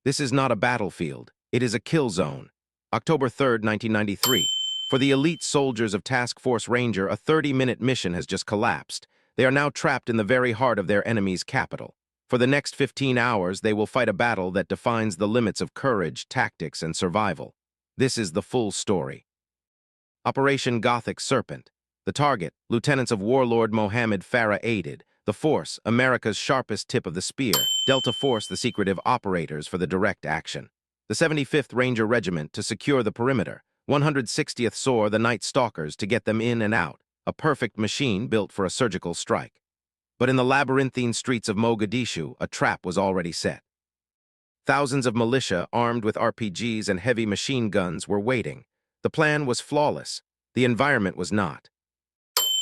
This is not a battlefield. It is a kill zone. October 3rd, 1993. For the elite soldiers of Task Force Ranger, a 30-minute mission has just collapsed. They are now trapped in the very heart of their enemy's capital. For the next 15 hours, they will fight a battle that defines the limits of courage, tactics, and survival. This is the full story. Operation Gothic Serpent. The target, lieutenants of Warlord Mohammed Farah aided. The force, America's sharpest tip of the spear. Delta Force, the secretive operators for the direct action. The 75th Ranger Regiment to secure the perimeter. 160th SOAR, the Night Stalkers, to get them in and out. A perfect machine built for a surgical strike. But in the labyrinthine streets of Mogadishu, a trap was already set. Thousands of militia, armed with RPGs and heavy machine guns, were waiting. The plan was flawless. The environment was not.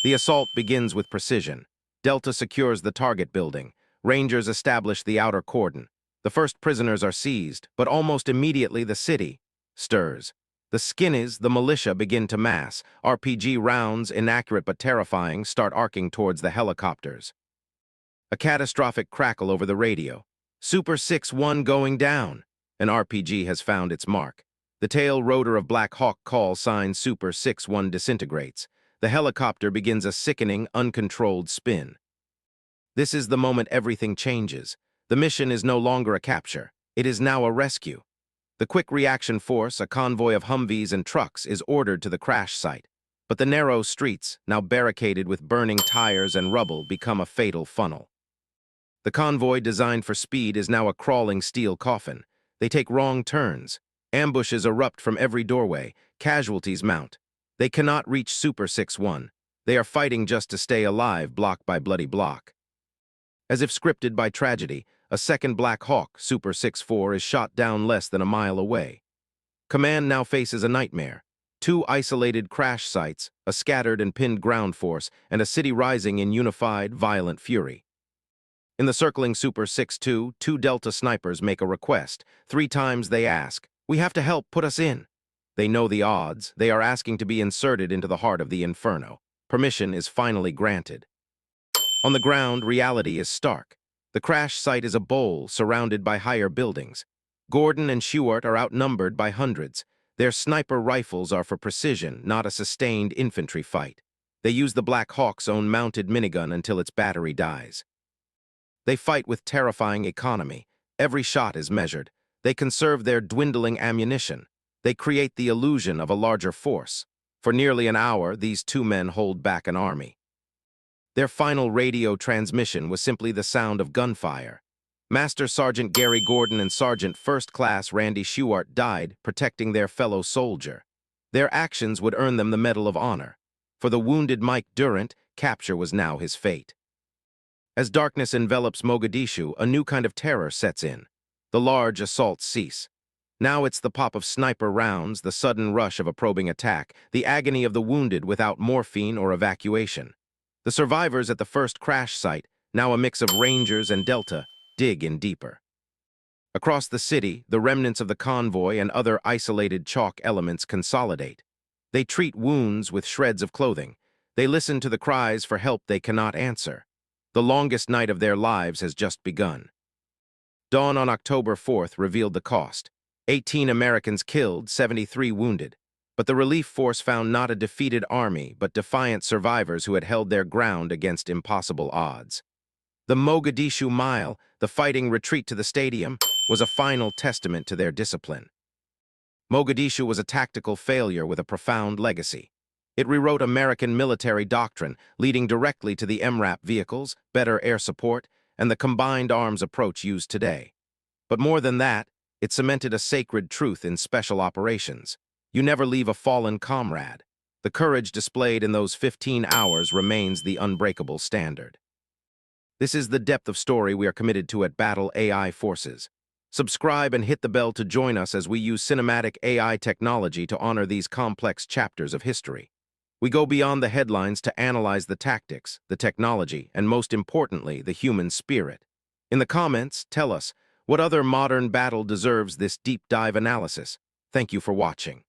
The assault begins with precision. Delta secures the target building. Rangers establish the outer cordon. The first prisoners are seized, but almost immediately the city stirs. The skinnies, the militia, begin to mass. RPG rounds, inaccurate but terrifying, start arcing towards the helicopters. A catastrophic crackle over the radio. Super 6-1 going down. An RPG has found its mark. The tail rotor of Black Hawk call sign Super 6-1 disintegrates. The helicopter begins a sickening, uncontrolled spin. This is the moment everything changes. The mission is no longer a capture. It is now a rescue. The quick reaction force, a convoy of Humvees and trucks, is ordered to the crash site. But the narrow streets, now barricaded with burning tires and rubble, become a fatal funnel. The convoy, designed for speed, is now a crawling steel coffin. They take wrong turns. Ambushes erupt from every doorway. Casualties mount. They cannot reach Super 6-1. They are fighting just to stay alive, block by bloody block. As if scripted by tragedy, a second Black Hawk, Super 6-4, is shot down less than a mile away. Command now faces a nightmare. 2 isolated crash sites, a scattered and pinned ground force, and a city rising in unified, violent fury. In the circling Super 6-2, 2 Delta Snipers make a request. 3 times they ask, "We have to help, put us in." They know the odds. They are asking to be inserted into the heart of the inferno. Permission is finally granted. On the ground, reality is stark. The crash site is a bowl surrounded by higher buildings. Gordon and Shughart are outnumbered by hundreds. Their sniper rifles are for precision, not a sustained infantry fight. They use the Black Hawk's own mounted minigun until its battery dies. They fight with terrifying economy. Every shot is measured. They conserve their dwindling ammunition. They create the illusion of a larger force. For nearly an hour, these 2 men hold back an army. Their final radio transmission was simply the sound of gunfire. Master Sergeant Gary Gordon and Sergeant First Class Randy Shughart died protecting their fellow soldier. Their actions would earn them the Medal of Honor. For the wounded Mike Durant, capture was now his fate. As darkness envelops Mogadishu, a new kind of terror sets in. The large assaults cease. Now it's the pop of sniper rounds, the sudden rush of a probing attack, the agony of the wounded without morphine or evacuation. The survivors at the first crash site, now a mix of Rangers and Delta, dig in deeper. Across the city, the remnants of the convoy and other isolated chalk elements consolidate. They treat wounds with shreds of clothing. They listen to the cries for help they cannot answer. The longest night of their lives has just begun. Dawn on October 4th revealed the cost. 18 Americans killed, 73 wounded. But the relief force found not a defeated army, but defiant survivors who had held their ground against impossible odds. The Mogadishu Mile, the fighting retreat to the stadium, was a final testament to their discipline. Mogadishu was a tactical failure with a profound legacy. It rewrote American military doctrine, leading directly to the MRAP vehicles, better air support, and the combined arms approach used today. But more than that, it cemented a sacred truth in special operations. You never leave a fallen comrade. The courage displayed in those 15 hours remains the unbreakable standard. This is the depth of story we are committed to at Battle AI Forces. Subscribe and hit the bell to join us as we use cinematic AI technology to honor these complex chapters of history. We go beyond the headlines to analyze the tactics, the technology, and most importantly, the human spirit. In the comments, tell us, what other modern battle deserves this deep dive analysis? Thank you for watching.